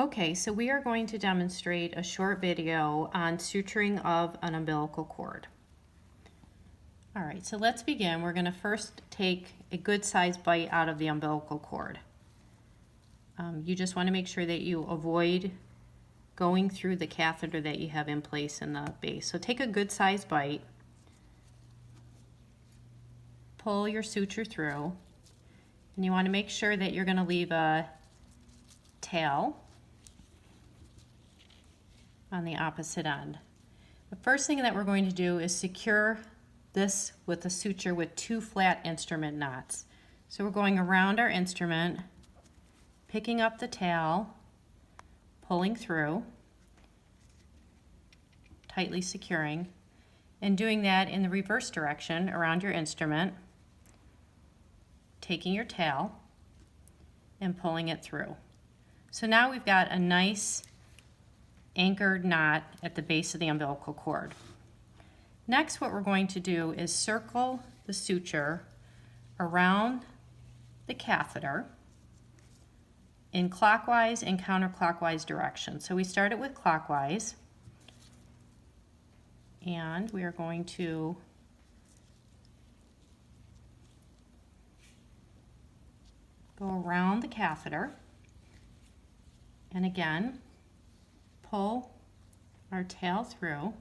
Okay, so we are going to demonstrate a short video on suturing of an umbilical cord. All right, so let's begin. We're going to first take a good sized bite out of the umbilical cord. You just want to make sure that you avoid going through the catheter that you have in place in the base. So take a good sized bite, pull your suture through, and you want to make sure that you're going to leave a tail on the opposite end. The first thing that we're going to do is secure this with a suture with 2 flat instrument knots. So we're going around our instrument, picking up the tail, pulling through, tightly securing, and doing that in the reverse direction around your instrument, taking your tail and pulling it through. So now we've got a nice anchored knot at the base of the umbilical cord. Next, what we're going to do is circle the suture around the catheter in clockwise and counterclockwise directions. So we start it with clockwise, and we are going to go around the catheter, and again, pull our tail through,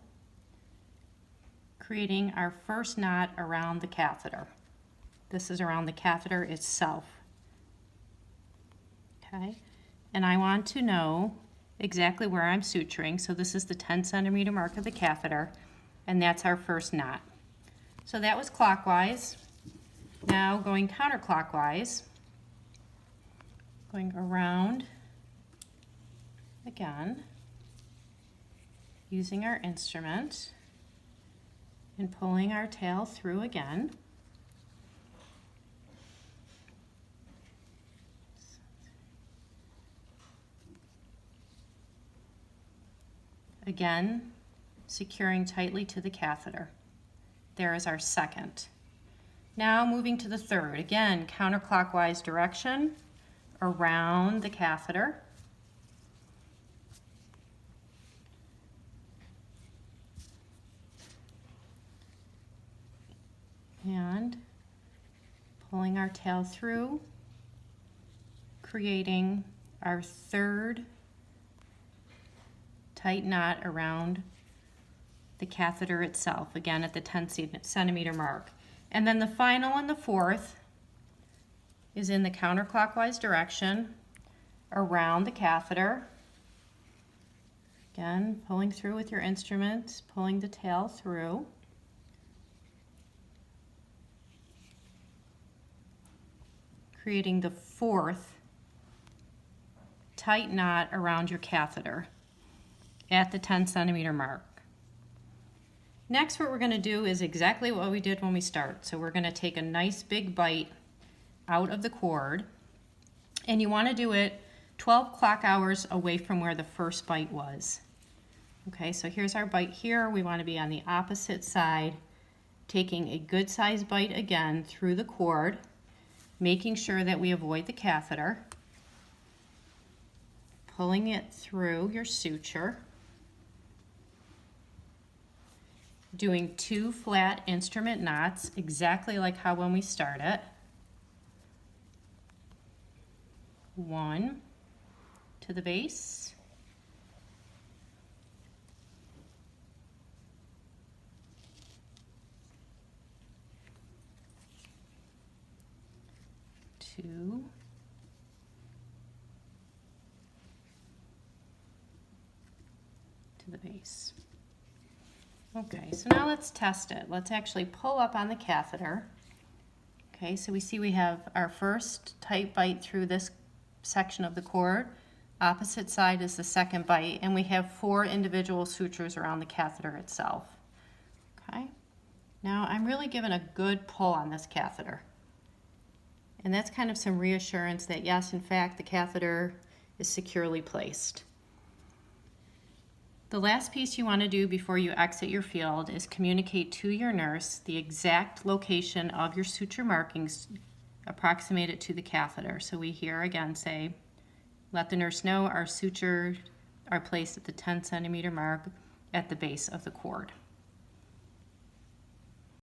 creating our first knot around the catheter. This is around the catheter itself. Okay, and I want to know exactly where I'm suturing. So this is the 10 centimeter mark of the catheter, and that's our first knot. So that was clockwise. Now going counterclockwise, going around again, using our instrument and pulling our tail through again. Again, securing tightly to the catheter. There is our second. Now moving to the third. Again, counterclockwise direction around the catheter. And pulling our tail through, creating our third tight knot around the catheter itself, again at the 10 centimeter mark. And then the final and the fourth is in the counterclockwise direction around the catheter. Again, pulling through with your instrument, pulling the tail through. Creating the fourth tight knot around your catheter at the 10 centimeter mark. Next, what we're going to do is exactly what we did when we start. So we're going to take a nice big bite out of the cord, and you want to do it 12 clock hours away from where the first bite was. Okay, so here's our bite here. We want to be on the opposite side, taking a good sized bite again through the cord, making sure that we avoid the catheter, pulling it through your suture, doing 2 flat instrument knots, exactly like how when we started. 1 to the base, 2 to the base. Okay, so now let's test it. Let's actually pull up on the catheter. Okay, so we see we have our first tight bite through this section of the cord. Opposite side is the second bite, and we have 4 individual sutures around the catheter itself. Okay, now I'm really giving a good pull on this catheter. And that's kind of some reassurance that yes, in fact, the catheter is securely placed. The last piece you want to do before you exit your field is communicate to your nurse the exact location of your suture markings, approximate it to the catheter. So we here again say Let the nurse know our sutures are placed at the 10 centimeter mark at the base of the cord.